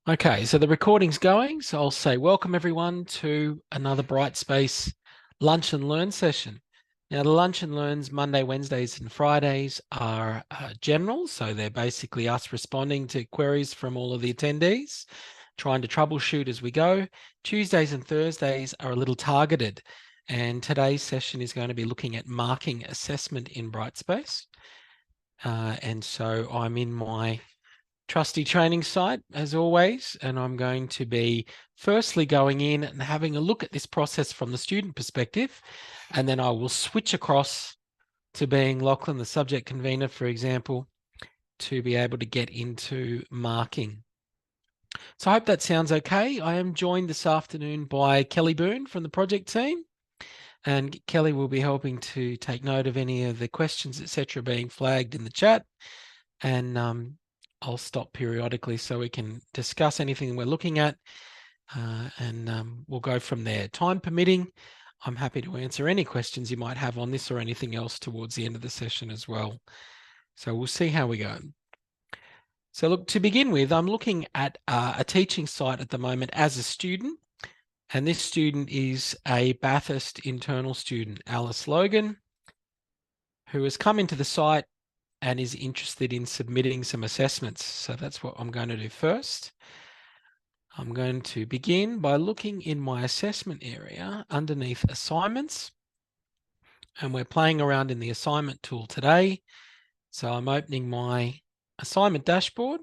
Okay, so the recording's going. So I'll say welcome everyone to another Brightspace Lunch and Learn session. Now, the Lunch and Learns Monday, Wednesdays, and Fridays are general. So they're basically us responding to queries from all of the attendees, trying to troubleshoot as we go. Tuesdays and Thursdays are a little targeted. And today's session is going to be looking at marking assessment in Brightspace. And so I'm in my trusty training site as always, and I'm going to be firstly going in and having a look at this process from the student perspective, and then I will switch across to being Lachlan, the subject convener, for example, to be able to get into marking. So I hope that sounds okay. I am joined this afternoon by Kelly Boone from the project team, and Kelly will be helping to take note of any of the questions, etc., being flagged in the chat. And I'll stop periodically so we can discuss anything we're looking at, and we'll go from there. Time permitting, I'm happy to answer any questions you might have on this or anything else towards the end of the session as well. So we'll see how we go. So look, to begin with, I'm looking at a teaching site at the moment as a student, and this student is a Bathurst internal student, Alice Logan, who has come into the site and is interested in submitting some assessments. So that's what I'm going to do first. I'm going to begin by looking in my assessment area underneath assignments. And we're playing around in the assignment tool today. So I'm opening my assignment dashboard.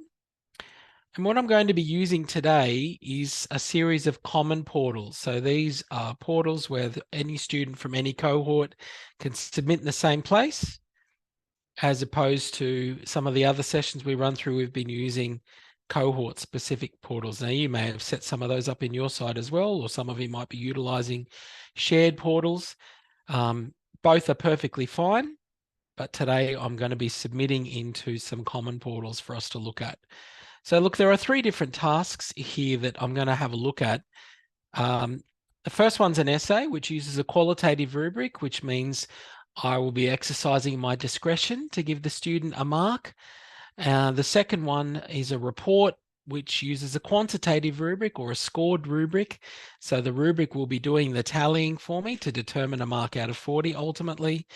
And what I'm going to be using today is a series of common portals. So these are portals where any student from any cohort can submit in the same place, as opposed to some of the other sessions we run through, we've been using cohort-specific portals. Now, you may have set some of those up in your site as well, or some of you might be utilizing shared portals. Both are perfectly fine, but today I'm going to be submitting into some common portals for us to look at. So look, there are three different tasks here that I'm going to have a look at. The first one's an essay, which uses a qualitative rubric, which means I will be exercising my discretion to give the student a mark. The second one is a report, which uses a quantitative rubric or a scored rubric. So the rubric will be doing the tallying for me to determine a mark out of 40 ultimately.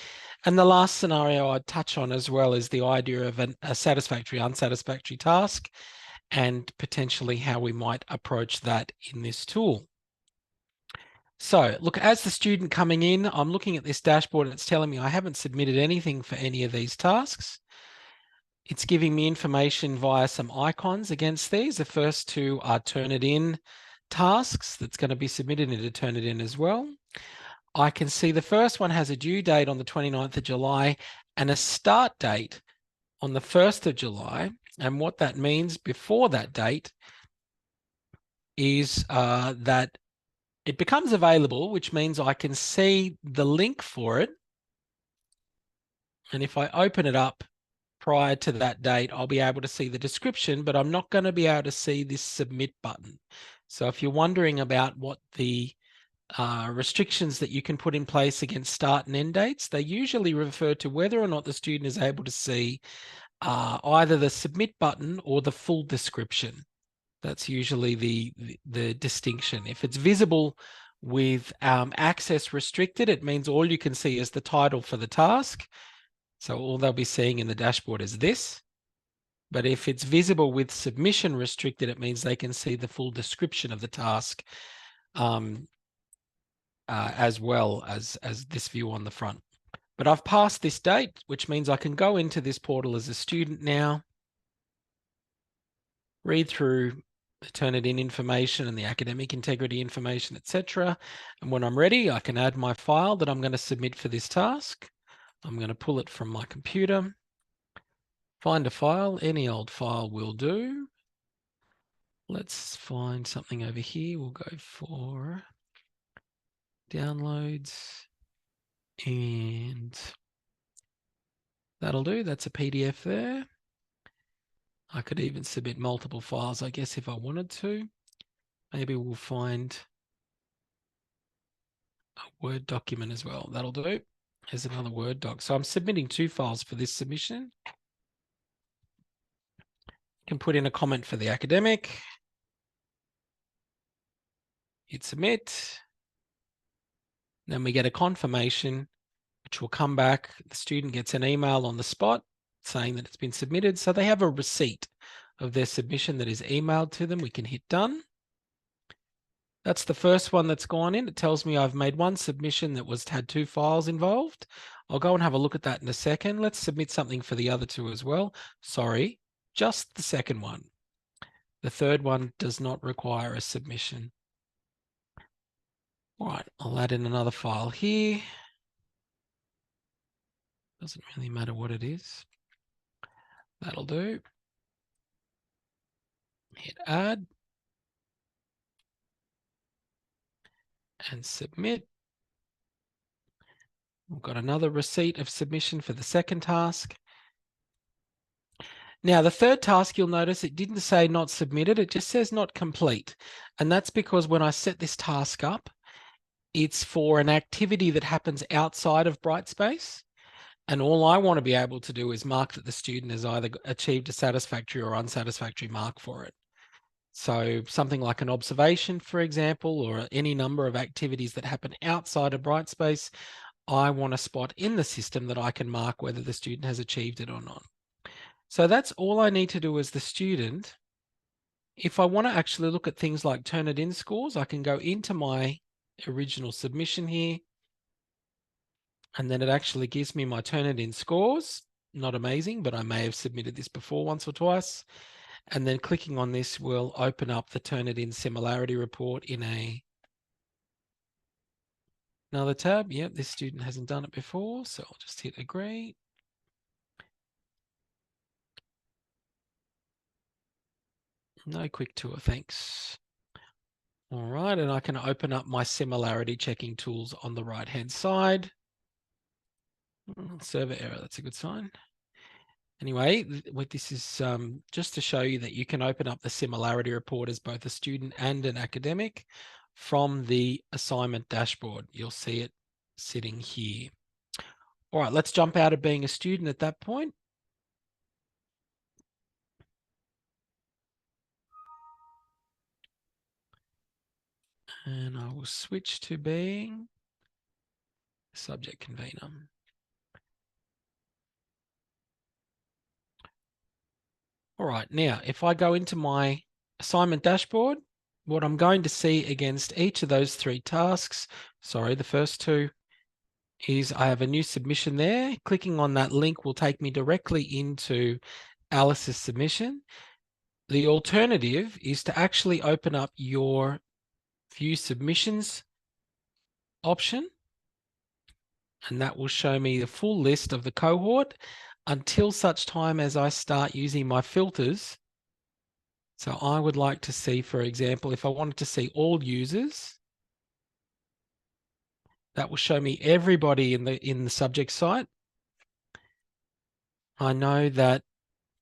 And the last scenario I'd touch on as well is the idea of a satisfactory, unsatisfactory task, and potentially how we might approach that in this tool. So look, as the student coming in, I'm looking at this dashboard and it's telling me I haven't submitted anything for any of these tasks. It's giving me information via some icons against these. The first two are Turnitin tasks that's going to be submitted into Turnitin as well. I can see the first one has a due date on the 29th of July and a start date on the 1st of July. And what that means before that date is that it becomes available, which means I can see the link for it. And if I open it up prior to that date, I'll be able to see the description, but I'm not going to be able to see this submit button. So if you're wondering about what the restrictions that you can put in place against start and end dates, they usually refer to whether or not the student is able to see either the submit button or the full description. That's usually the distinction. If it's visible with access restricted, it means all you can see is the title for the task. So all they'll be seeing in the dashboard is this. But if it's visible with submission restricted, it means they can see the full description of the task as well as this view on the front. But I've passed this date, which means I can go into this portal as a student now, read through the Turnitin information and the academic integrity information, etc. And when I'm ready, I can add my file that I'm going to submit for this task. I'm going to pull it from my computer, find a file, any old file will do. Let's find something over here. We'll go for downloads, and that'll do. That's a PDF there. I could even submit multiple files, I guess, if I wanted to. Maybe we'll find a Word document as well. That'll do. Here's another Word doc. So I'm submitting two files for this submission. You can put in a comment for the academic. hit submit. Then we get a confirmation, which will come back. The student gets an email on the spot saying that it's been submitted. So they have a receipt of their submission that is emailed to them. We can hit done. That's the first one that's gone in. It tells me I've made one submission that had 2 files involved. I'll go and have a look at that in a second. Let's submit something for the other 2 as well. Sorry, just the second one. The third one does not require a submission. All right, I'll add in another file here. Doesn't really matter what it is. That'll do. Hit add. And submit. We've got another receipt of submission for the second task. Now, the third task, you'll notice it didn't say not submitted. It just says not complete. And that's because when I set this task up, it's for an activity that happens outside of Brightspace. And all I want to be able to do is mark that the student has either achieved a satisfactory or unsatisfactory mark for it. So something like an observation, for example, or any number of activities that happen outside of Brightspace, I want a spot in the system that I can mark whether the student has achieved it or not. So that's all I need to do as the student. If I want to actually look at things like Turnitin scores, I can go into my original submission here, and then it actually gives me my Turnitin scores. Not amazing, but I may have submitted this before once or twice. And then clicking on this will open up the Turnitin similarity report in another tab. Yep, this student hasn't done it before, so I'll just hit agree. No quick tour, thanks. All right, and I can open up my similarity checking tools on the right-hand side. Server error, that's a good sign. Anyway, this is just to show you that you can open up the similarity report as both a student and an academic from the assignment dashboard. You'll see it sitting here. All right, let's jump out of being a student at that point. And I will switch to being subject convener. All right, now if I go into my assignment dashboard, what I'm going to see against each of those 3 tasks, sorry, the first 2, is I have a new submission there. Clicking on that link will take me directly into Alice's submission. The alternative is to actually open up your View Submissions option, and that will show me the full list of the cohort until such time as I start using my filters. So I would like to see, for example, if I wanted to see all users, that will show me everybody in the subject site. I know that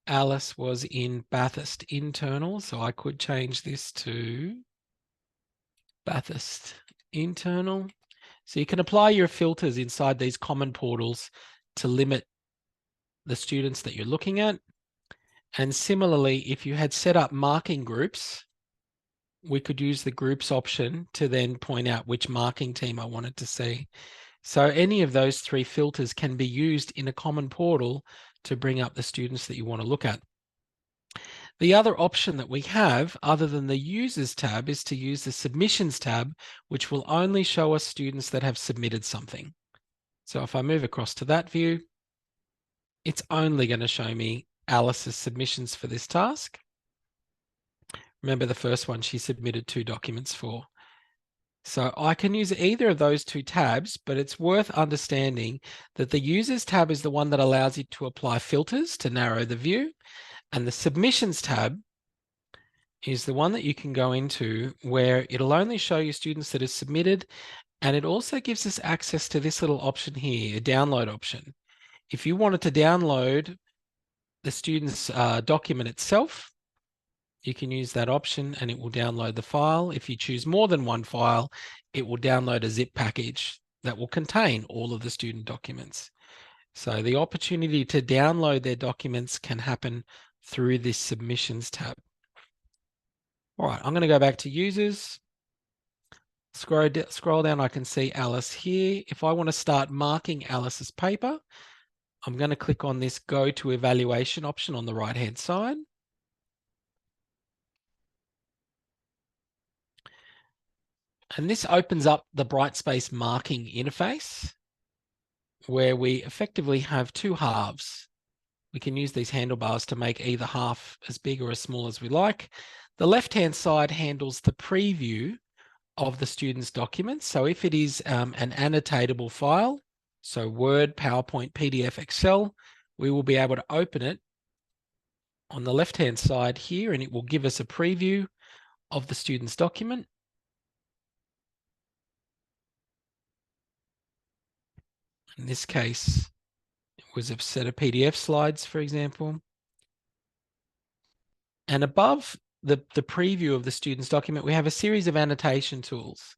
Alice was in Bathurst internal, so I could change this to Bathurst internal. So you can apply your filters inside these common portals to limit the students that you're looking at. And similarly, if you had set up marking groups, we could use the groups option to then point out which marking team I wanted to see. So any of those 3 filters can be used in a common portal to bring up the students that you want to look at. The other option that we have, other than the Users tab, is to use the Submissions tab, which will only show us students that have submitted something. So if I move across to that view, it's only going to show me Alice's submissions for this task. Remember the first one she submitted 2 documents for. So I can use either of those 2 tabs, but it's worth understanding that the Users tab is the one that allows you to apply filters to narrow the view. And the Submissions tab is the one that you can go into where it'll only show you students that are submitted. And it also gives us access to this little option here, a download option. If you wanted to download the student's document itself, you can use that option and it will download the file. If you choose more than one file, it will download a zip package that will contain all of the student documents. So the opportunity to download their documents can happen through this Submissions tab. All right, I'm going to go back to Users. scroll down, I can see Alice here. If I want to start marking Alice's paper, I'm going to click on this Go to Evaluation option on the right-hand side. And this opens up the Brightspace marking interface, where we effectively have two halves. We can use these handlebars to make either half as big or as small as we like. The left-hand side handles the preview of the student's documents. So if it is an annotatable file, so Word, PowerPoint, PDF, Excel, we will be able to open it on the left-hand side here, and it will give us a preview of the student's document. In this case, it was a set of PDF slides, for example. And above the preview of the student's document, we have a series of annotation tools.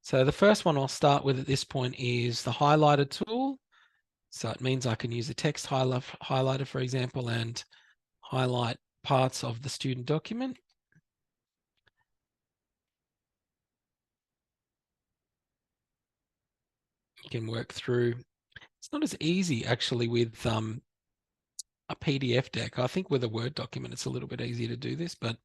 So the first one I'll start with at this point is the highlighter tool. So it means I can use a text highlighter, for example, and highlight parts of the student document. You can work through. It's not as easy actually with a PDF deck. I think with a Word document, it's a little bit easier to do this, but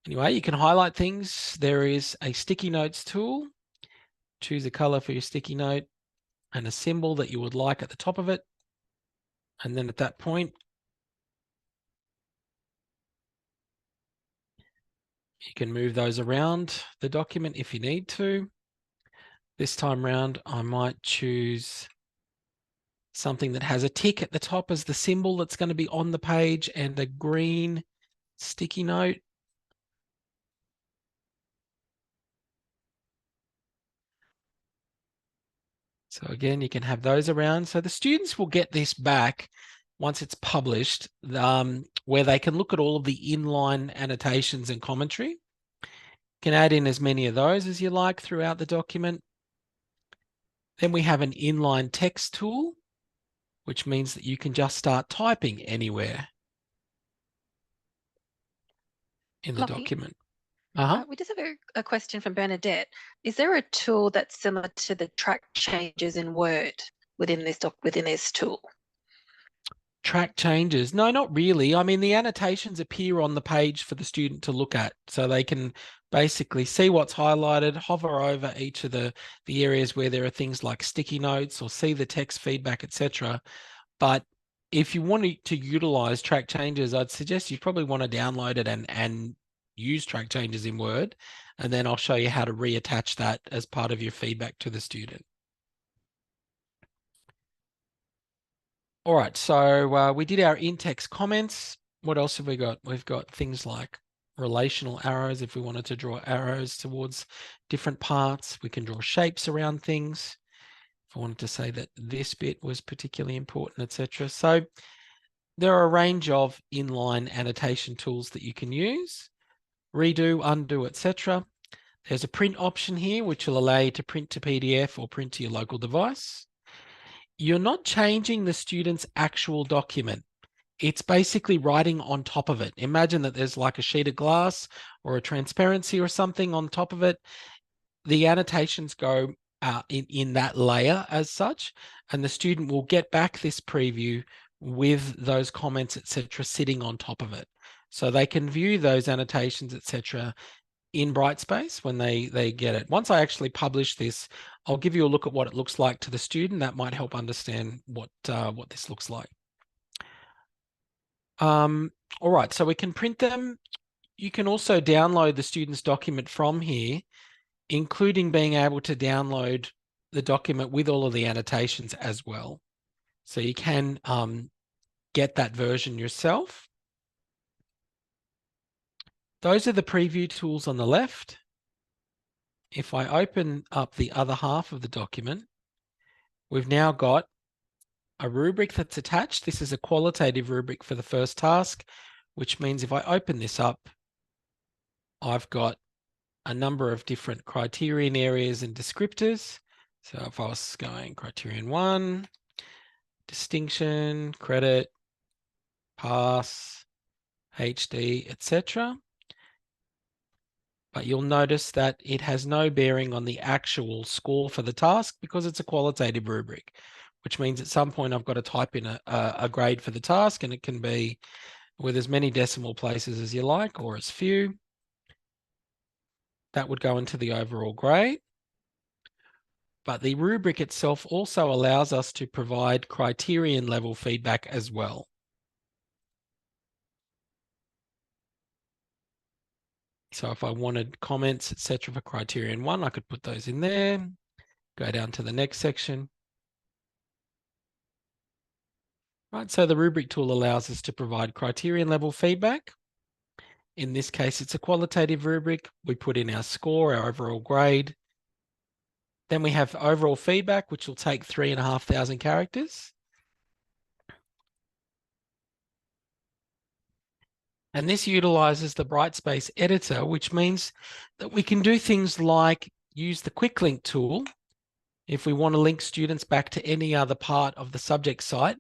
anyway, you can highlight things. There is a sticky notes tool. Choose a color for your sticky note and a symbol that you would like at the top of it. And then at that point, you can move those around the document if you need to. This time round, I might choose something that has a tick at the top as the symbol that's going to be on the page and a green sticky note. So again, you can have those around. So the students will get this back once it's published, where they can look at all of the inline annotations and commentary. You can add in as many of those as you like throughout the document. Then we have an inline text tool, which means that you can just start typing anywhere in the document. We just have a question from Bernadette. Is there a tool that's similar to the track changes in Word within this tool? Track changes? No, not really. I mean, the annotations appear on the page for the student to look at, so they can basically see what's highlighted, hover over each of the areas where there are things like sticky notes or see the text feedback, etc. But if you want to utilize track changes, I'd suggest you probably want to download it and use track changes in Word, and then I'll show you how to reattach that as part of your feedback to the student. All right, so we did our in-text comments. What else have we got? We've got things like relational arrows. If we wanted to draw arrows towards different parts, we can draw shapes around things. If I wanted to say that this bit was particularly important, etc. So there are a range of inline annotation tools that you can use. Redo, undo, etc. There's a print option here, which will allow you to print to PDF or print to your local device. You're not changing the student's actual document. It's basically writing on top of it. Imagine that there's like a sheet of glass or a transparency or something on top of it. The annotations go in that layer as such, and the student will get back this preview with those comments, etc., sitting on top of it. So they can view those annotations, etc., in Brightspace when they get it. Once I actually publish this, I'll give you a look at what it looks like to the student. That might help understand what this looks like. All right, so we can print them. You can also download the student's document from here, including being able to download the document with all of the annotations as well. So you can get that version yourself. Those are the preview tools on the left. If I open up the other half of the document, we've now got a rubric that's attached. This is a qualitative rubric for the first task, which means if I open this up, I've got a number of different criterion areas and descriptors. So if I was going criterion 1, distinction, credit, pass, HD, etc. But you'll notice that it has no bearing on the actual score for the task because it's a qualitative rubric, which means at some point I've got to type in a grade for the task, and it can be with as many decimal places as you like or as few. That would go into the overall grade. But the rubric itself also allows us to provide criterion level feedback as well. So if I wanted comments, etc. for criterion 1, I could put those in there, go down to the next section. Right, so the rubric tool allows us to provide criterion level feedback. In this case, it's a qualitative rubric. We put in our score, our overall grade. Then we have overall feedback, which will take 3,500 characters. And this utilizes the Brightspace editor, which means that we can do things like use the quick link tool if we want to link students back to any other part of the subject site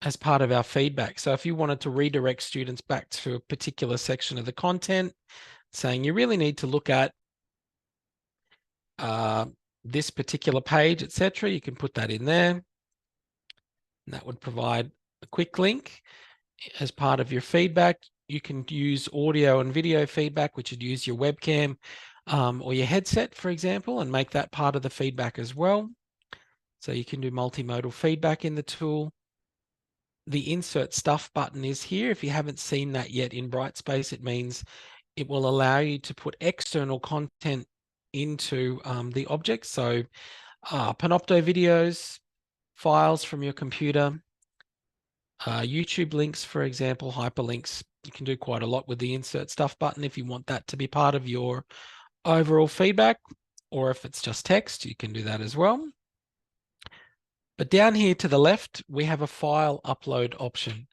as part of our feedback. So if you wanted to redirect students back to a particular section of the content, saying you really need to look at this particular page, etc., you can put that in there. And that would provide a quick link as part of your feedback. You can use audio and video feedback, which would use your webcam or your headset, for example, and make that part of the feedback as well. So you can do multimodal feedback in the tool. The insert stuff button is here. If you haven't seen that yet in Brightspace, it means it will allow you to put external content into the object. So Panopto videos, files from your computer, YouTube links, for example, hyperlinks. You can do quite a lot with the insert stuff button if you want that to be part of your overall feedback, or if it's just text, you can do that as well. But down here to the left, we have a file upload option.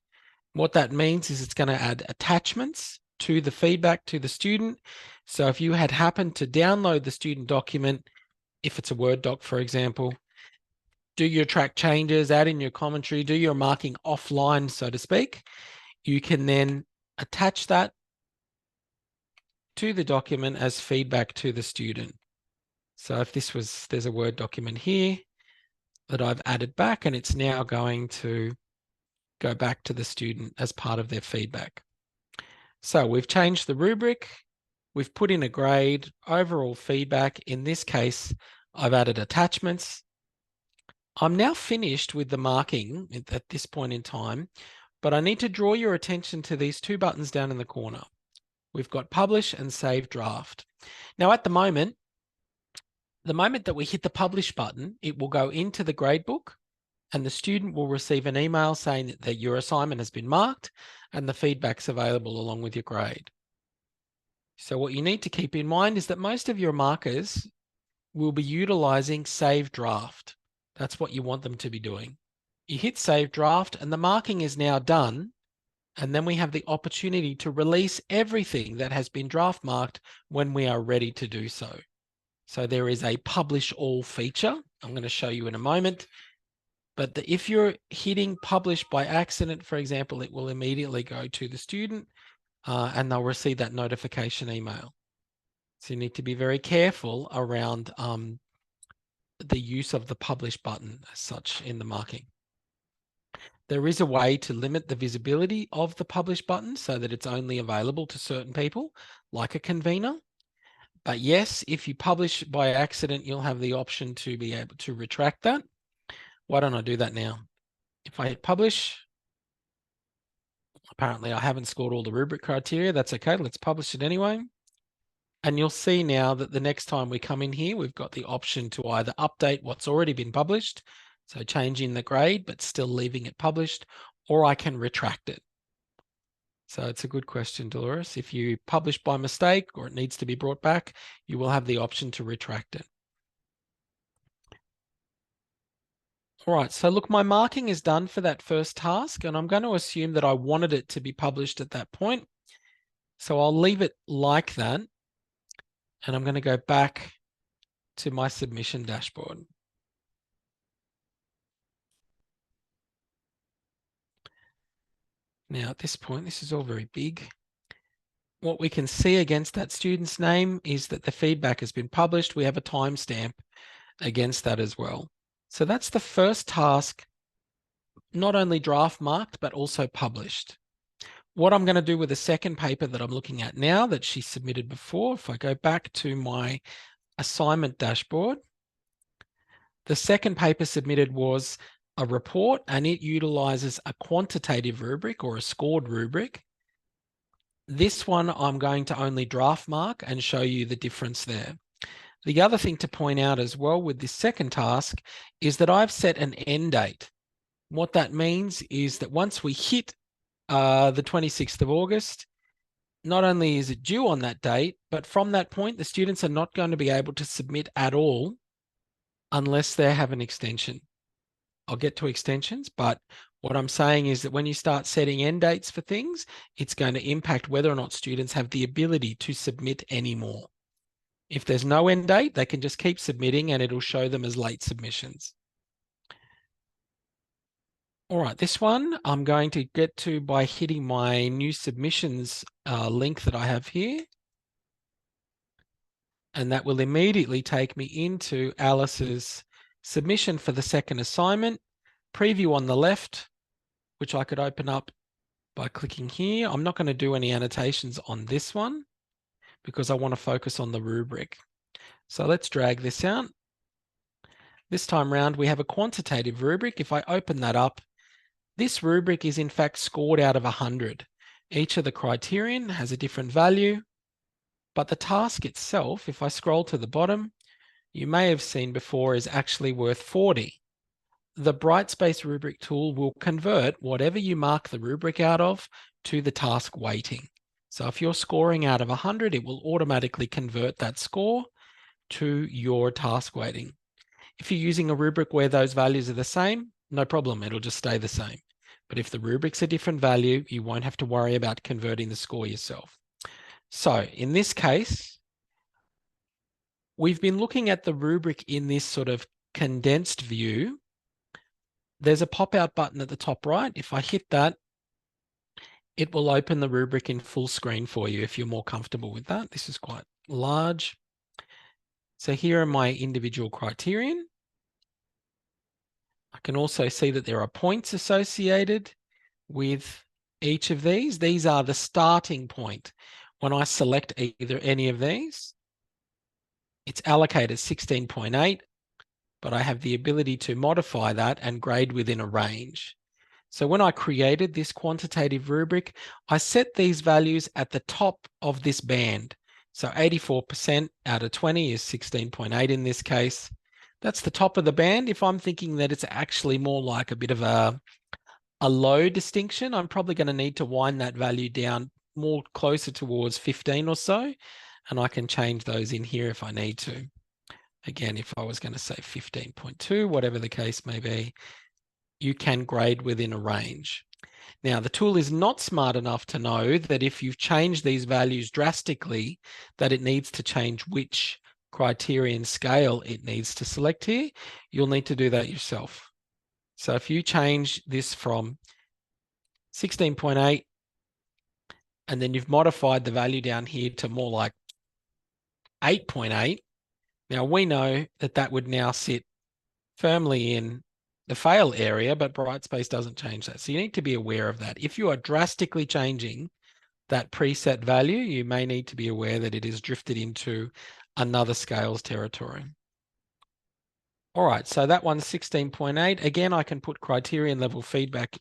What that means is it's going to add attachments to the feedback to the student. So if you had happened to download the student document, if it's a Word doc, for example, do your track changes, add in your commentary, do your marking offline, so to speak, you can then attach that to the document as feedback to the student. So if there's a Word document here that I've added back, and it's now going to go back to the student as part of their feedback. So we've changed the rubric, we've put in a grade, overall feedback. In this case, I've added attachments. I'm now finished with the marking at this point in time, but I need to draw your attention to these two buttons down in the corner. We've got publish and save draft. Now at the moment that we hit the publish button, it will go into the gradebook and the student will receive an email saying that your assignment has been marked and the feedback's available along with your grade. So what you need to keep in mind is that most of your markers will be utilizing save draft. That's what you want them to be doing. You hit save draft and the marking is now done. And then we have the opportunity to release everything that has been draft marked when we are ready to do so. So there is a publish all feature. I'm going to show you in a moment. But if you're hitting publish by accident, for example, it will immediately go to the student and they'll receive that notification email. So you need to be very careful around the use of the publish button as such in the marking. There is a way to limit the visibility of the publish button so that it's only available to certain people, like a convener. But yes, if you publish by accident, you'll have the option to be able to retract that. Why don't I do that now? If I hit publish, apparently I haven't scored all the rubric criteria. That's okay. Let's publish it anyway. And you'll see now that the next time we come in here, we've got the option to either update what's already been published, so changing the grade, but still leaving it published, or I can retract it. So it's a good question, Dolores. If you publish by mistake or it needs to be brought back, you will have the option to retract it. All right, so look, my marking is done for that first task, and I'm going to assume that I wanted it to be published at that point. So I'll leave it like that, and I'm going to go back to my submission dashboard. Now, at this point, this is all very big. what we can see against that student's name is that the feedback has been published. We have a timestamp against that as well. So that's the first task, not only draft marked, but also published. What I'm going to do with the second paper that I'm looking at now that she submitted before, if I go back to my assignment dashboard, the second paper submitted was a report, and it utilizes a quantitative rubric or a scored rubric. This one I'm going to only draft mark and show you the difference there. The other thing to point out as well with this second task is that I've set an end date. What that means is that once we hit the 26th of August, not only is it due on that date, but from that point, the students are not going to be able to submit at all unless they have an extension. I'll get to extensions, but what I'm saying is that when you start setting end dates for things, it's going to impact whether or not students have the ability to submit anymore. If there's no end date, they can just keep submitting and it'll show them as late submissions. All right, this one I'm going to get to by hitting my new submissions link that I have here. And that will immediately take me into Alice's submission for the second assignment. Preview on the left, which I could open up by clicking here. I'm not going to do any annotations on this one because I want to focus on the rubric. So let's drag this out. This time round, we have a quantitative rubric. If I open that up, this rubric is in fact scored out of 100. Each of the criterion has a different value, but the task itself, if I scroll to the bottom, you may have seen before is actually worth 40. The Brightspace rubric tool will convert whatever you mark the rubric out of to the task weighting. So if you're scoring out of 100, it will automatically convert that score to your task weighting. If you're using a rubric where those values are the same, no problem, it'll just stay the same. But if the rubric's a different value, you won't have to worry about converting the score yourself. So in this case, we've been looking at the rubric in this sort of condensed view. There's a pop-out button at the top right. If I hit that, it will open the rubric in full screen for you if you're more comfortable with that. This is quite large. So here are my individual criterion. I can also see that there are points associated with each of these. These are the starting point. When I select either any of these, it's allocated 16.8, but I have the ability to modify that and grade within a range. So when I created this quantitative rubric, I set these values at the top of this band. So 84% out of 20 is 16.8 in this case. That's the top of the band. If I'm thinking that it's actually more like a bit of a low distinction, I'm probably going to need to wind that value down more closer towards 15 or so. And I can change those in here if I need to. Again, if I was going to say 15.2, whatever the case may be, you can grade within a range. Now, the tool is not smart enough to know that if you've changed these values drastically, that it needs to change which criterion scale it needs to select here. You'll need to do that yourself. So if you change this from 16.8 and then you've modified the value down here to more like 8.8, now we know that that would now sit firmly in the fail area, but Brightspace doesn't change that. So you need to be aware of that. If you are drastically changing that preset value, you may need to be aware that it is drifted into another scales territory. All right, so that one's 16.8. Again, I can put criterion level feedback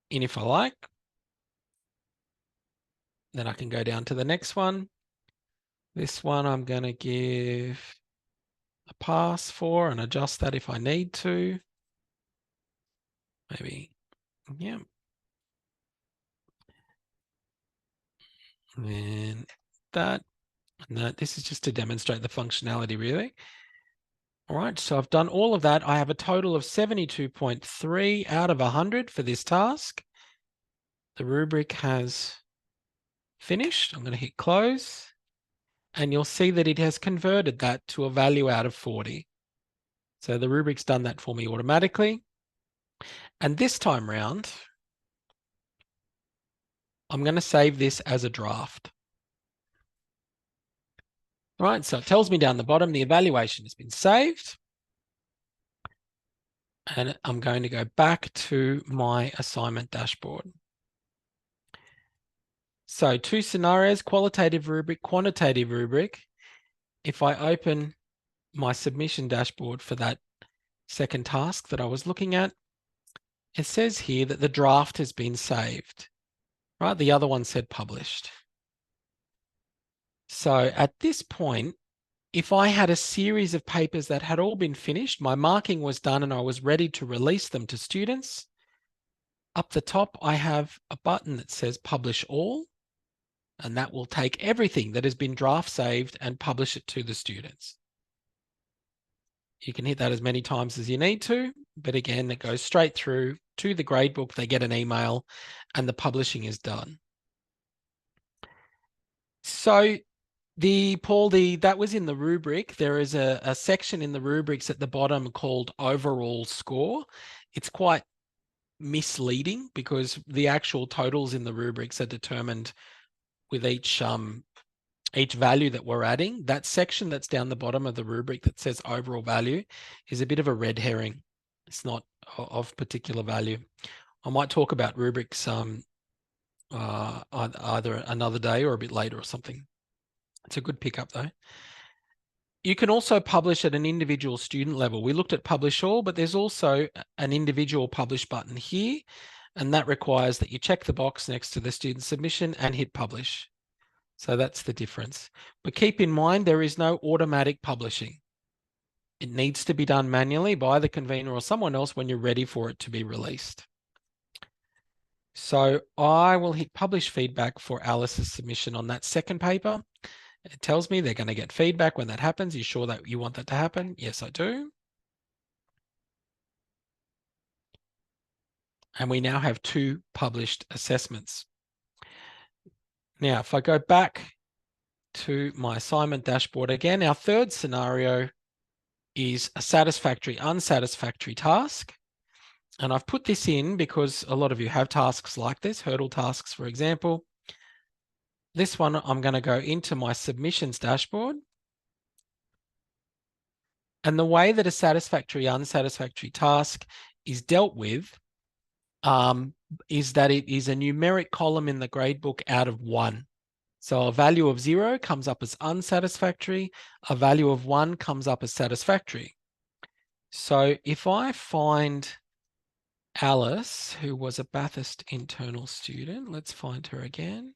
in if I like. Then I can go down to the next one. This one I'm going to give a pass for and adjust that if I need to. Maybe, yeah. And then that. No, this is just to demonstrate the functionality, really. All right, so I've done all of that. I have a total of 72.3 out of 100 for this task. The rubric has finished. I'm going to hit close, and you'll see that it has converted that to a value out of 40. So the rubric's done that for me automatically. And this time round, I'm going to save this as a draft. All right, so it tells me down the bottom the evaluation has been saved. And I'm going to go back to my assignment dashboard. So 2 scenarios, qualitative rubric, quantitative rubric. If I open my submission dashboard for that second task that I was looking at, it says here that the draft has been saved, right? The other one said published. So at this point, if I had a series of papers that had all been finished, my marking was done and I was ready to release them to students, up the top, I have a button that says publish all, and that will take everything that has been draft saved and publish it to the students. You can hit that as many times as you need to, but again, it goes straight through to the gradebook. They get an email and the publishing is done. So Paul, that was in the rubric. There is a section in the rubrics at the bottom called overall score. It's quite misleading because the actual totals in the rubrics are determined with each value that we're adding. That section that's down the bottom of the rubric that says overall value is a bit of a red herring. It's not of particular value. I might talk about rubrics either another day or a bit later or something. It's a good pickup though. You can also publish at an individual student level. We looked at publish all, but there's also an individual publish button here, and that requires that you check the box next to the student submission and hit publish. So that's the difference. But keep in mind, there is no automatic publishing. It needs to be done manually by the convener or someone else when you're ready for it to be released. So I will hit publish feedback for Alice's submission on that second paper. It tells me they're going to get feedback when that happens. You sure that you want that to happen? Yes, I do. And we now have 2 published assessments. Now, if I go back to my assignment dashboard again, our third scenario is a satisfactory, unsatisfactory task. And I've put this in because a lot of you have tasks like this, hurdle tasks, for example. This one, I'm going to go into my submissions dashboard. And the way that a satisfactory, unsatisfactory task is dealt with is that it is a numeric column in the gradebook out of 1. So a value of 0 comes up as unsatisfactory. A value of 1 comes up as satisfactory. So if I find Alice, who was a Bathurst internal student, let's find her again.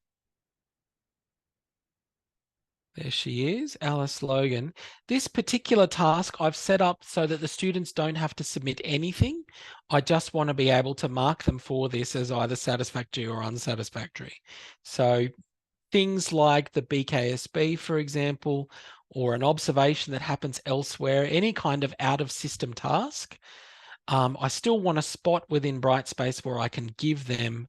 There she is, Alice Logan. This particular task I've set up so that the students don't have to submit anything. I just want to be able to mark them for this as either satisfactory or unsatisfactory. So things like the BKSB, for example, or an observation that happens elsewhere, any kind of out-of-system task, I still want a spot within Brightspace where I can give them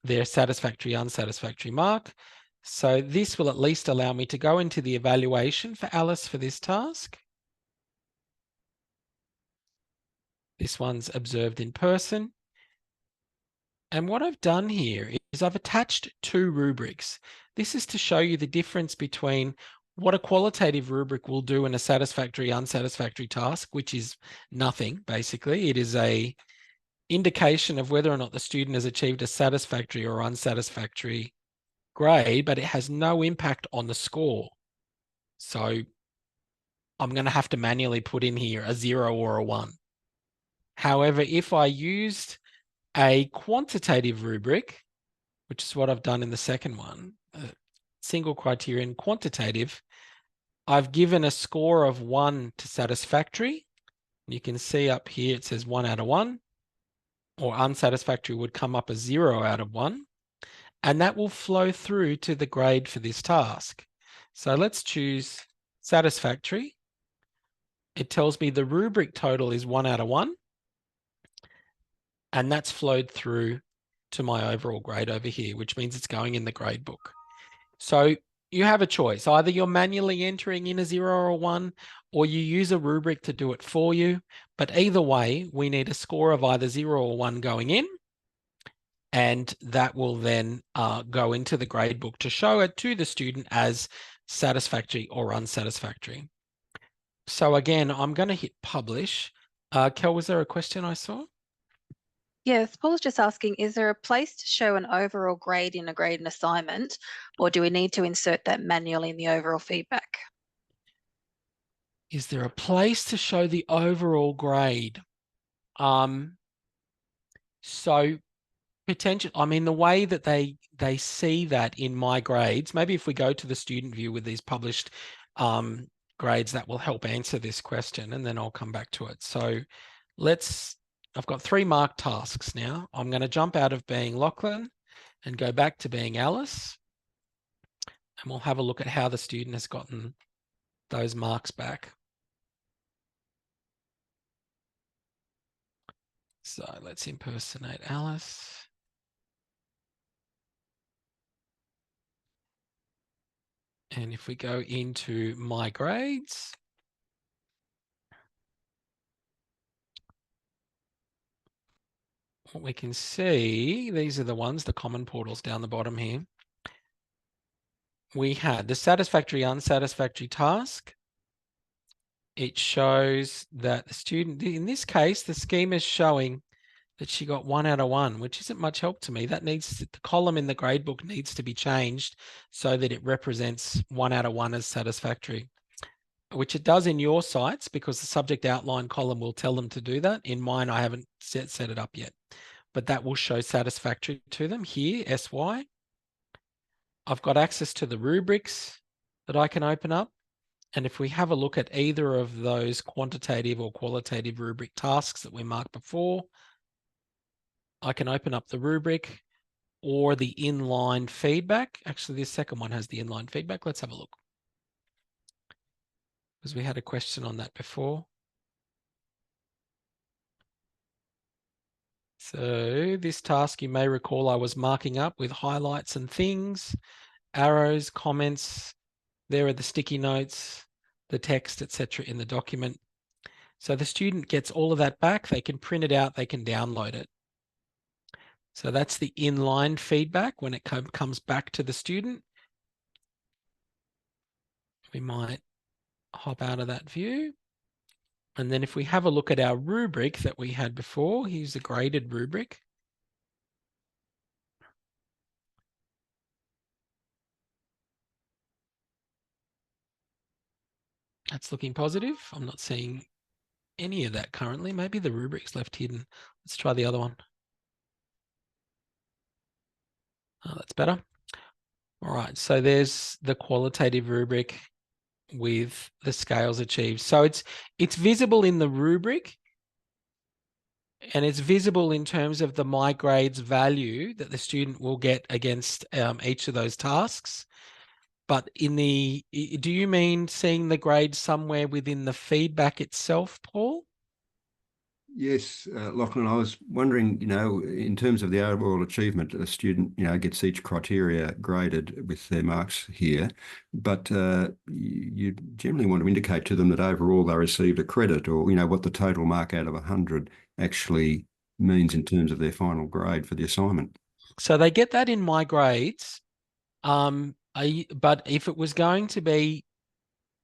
their satisfactory, unsatisfactory mark. So this will at least allow me to go into the evaluation for Alice for this task. This one's observed in person. And what I've done here is I've attached 2 rubrics. This is to show you the difference between what a qualitative rubric will do in a satisfactory, unsatisfactory task, which is nothing, basically. It is a indication of whether or not the student has achieved a satisfactory or unsatisfactory grade, but it has no impact on the score. So I'm going to have to manually put in here a 0 or a 1. However, if I used a quantitative rubric, which is what I've done in the second one, single criterion quantitative, I've given a score of 1 to satisfactory. You can see up here it says 1 out of 1, or unsatisfactory would come up as 0 out of 1. And that will flow through to the grade for this task. So let's choose satisfactory. It tells me the rubric total is 1 out of 1. And that's flowed through to my overall grade over here, which means it's going in the grade book. So you have a choice. Either you're manually entering in a 0 or a 1, or you use a rubric to do it for you. But either way, we need a score of either 0 or 1 going in. and that will then go into the gradebook to show it to the student as satisfactory or unsatisfactory. So again, I'm going to hit publish. Kel, was there a question I saw? Yes, Paul's just asking, is there a place to show an overall grade in a grade and assignment, or do we need to insert that manually in the overall feedback? Is there a place to show the overall grade? So potential, I mean, the way that they see that in my grades, maybe if we go to the student view with these published grades, that will help answer this question, and then I'll come back to it. So I've got 3 marked tasks now. I'm going to jump out of being Lachlan and go back to being Alice, and we'll have a look at how the student has gotten those marks back. So let's impersonate Alice. And if we go into my grades, what we can see, these are the ones, the common portals down the bottom here. We had the satisfactory, unsatisfactory task. It shows that the student, in this case, the scheme is showing that she got 1 out of 1, which isn't much help to me. That needs to, the column in the gradebook needs to be changed so that it represents 1 out of 1 as satisfactory, which it does in your sites because the subject outline column will tell them to do that. In mine, I haven't set it up yet, but that will show satisfactory to them here, SY. I've got access to the rubrics that I can open up. And if we have a look at either of those quantitative or qualitative rubric tasks that we marked before, I can open up the rubric or the inline feedback. Actually, this second one has the inline feedback. Let's have a look, because we had a question on that before. So this task, you may recall, I was marking up with highlights and things, arrows, comments. There are the sticky notes, the text, etc. in the document. So the student gets all of that back. They can print it out. They can download it. So that's the inline feedback when it comes back to the student. We might hop out of that view. And then if we have a look at our rubric that we had before, here's a graded rubric. That's looking positive. I'm not seeing any of that currently. Maybe the rubric's left hidden. Let's try the other one. Oh, that's better. All right, so there's the qualitative rubric with the scales achieved. So it's visible in the rubric, and it's visible in terms of the my grades value that the student will get against each of those tasks. But do you mean seeing the grade somewhere within the feedback itself, Paul? Yes, Lachlan, I was wondering, in terms of the overall achievement, a student, gets each criteria graded with their marks here, but you generally want to indicate to them that overall they received a credit, or, what the total mark out of 100 actually means in terms of their final grade for the assignment. So they get that in my grades, but if it was going to be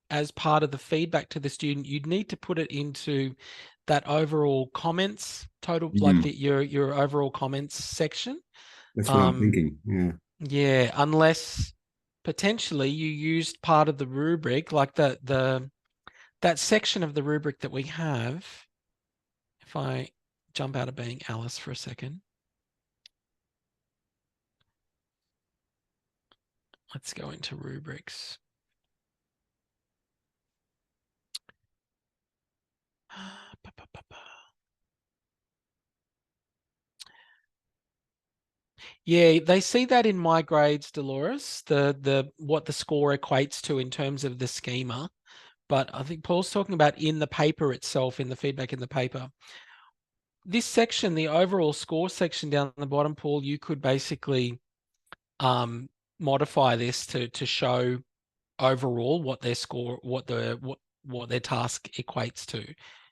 as part of the feedback to the student, you'd need to put it into that overall comments total, like your overall comments section. That's what I'm thinking. Yeah. Yeah, unless potentially you used part of the rubric, like that section of the rubric that we have. If I jump out of being Alice for a second. Let's go into rubrics. Yeah, they see that in my grades, Dolores, what the score equates to in terms of the schema. But I think Paul's talking about in the paper itself, in the feedback in the paper. This section, the overall score section down the bottom, Paul, you could basically modify this to show overall what their score, what their task equates to.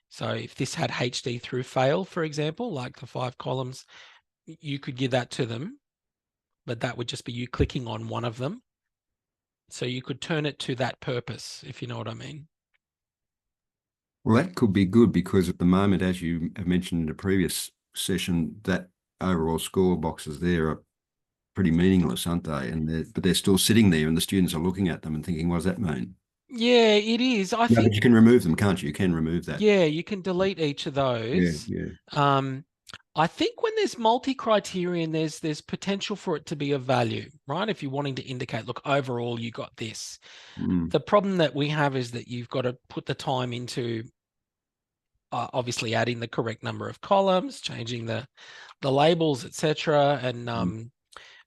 So if this had HD through fail, for example, like the 5 columns, you could give that to them, but that would just be you clicking on one of them. So you could turn it to that purpose, if you know what I mean. Well, that could be good because at the moment, as you have mentioned in the previous session, that overall score boxes there are pretty meaningless, aren't they? But they're still sitting there and the students are looking at them and thinking, what does that mean? Yeah, it is. I No, think but you can remove them, can't you? You can remove that. Yeah, you can delete each of those. Yeah. I think when there's multi-criterion, there's potential for it to be of value, right? If you're wanting to indicate, look, overall, you got this. Mm. The problem that we have is that you've got to put the time into obviously adding the correct number of columns, changing the labels, etc., and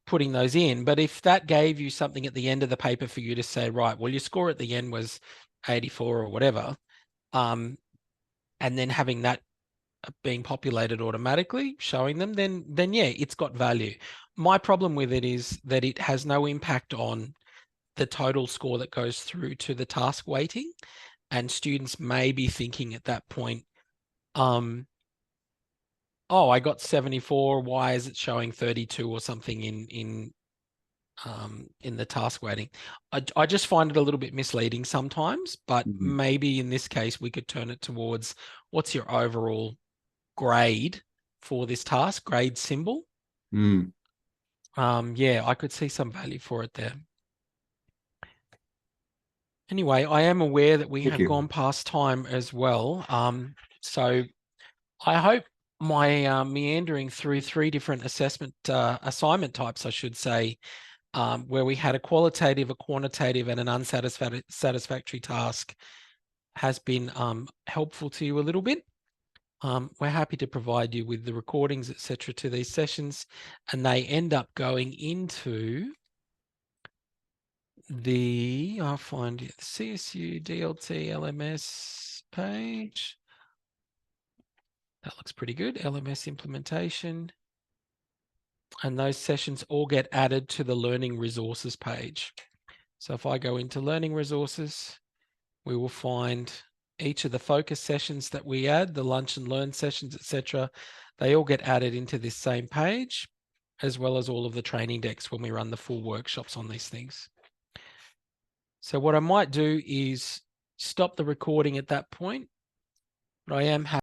putting those in. But if that gave you something at the end of the paper for you to say, right, well, your score at the end was 84 or whatever, and then having that being populated automatically, showing them, then yeah, it's got value. My problem with it is that it has no impact on the total score that goes through to the task weighting, and students may be thinking at that point, oh, I got 74. Why is it showing 32 or something in the task weighting? I just find it a little bit misleading sometimes, but maybe in this case we could turn it towards what's your overall grade for this task, grade symbol. Yeah, I could see some value for it there. Anyway, I am aware that we have gone past time as well. So I hope my meandering through 3 different assignment types, I should say, where we had a qualitative, a quantitative, and an unsatisfactory task has been helpful to you a little bit. We're happy to provide you with the recordings, etc., to these sessions, and they end up going into I'll find the CSU DLT LMS page. That looks pretty good. LMS implementation. And those sessions all get added to the learning resources page. So if I go into learning resources, we will find each of the focus sessions that we add, the lunch and learn sessions, etc. They all get added into this same page, as well as all of the training decks when we run the full workshops on these things. So what I might do is stop the recording at that point, but I am happy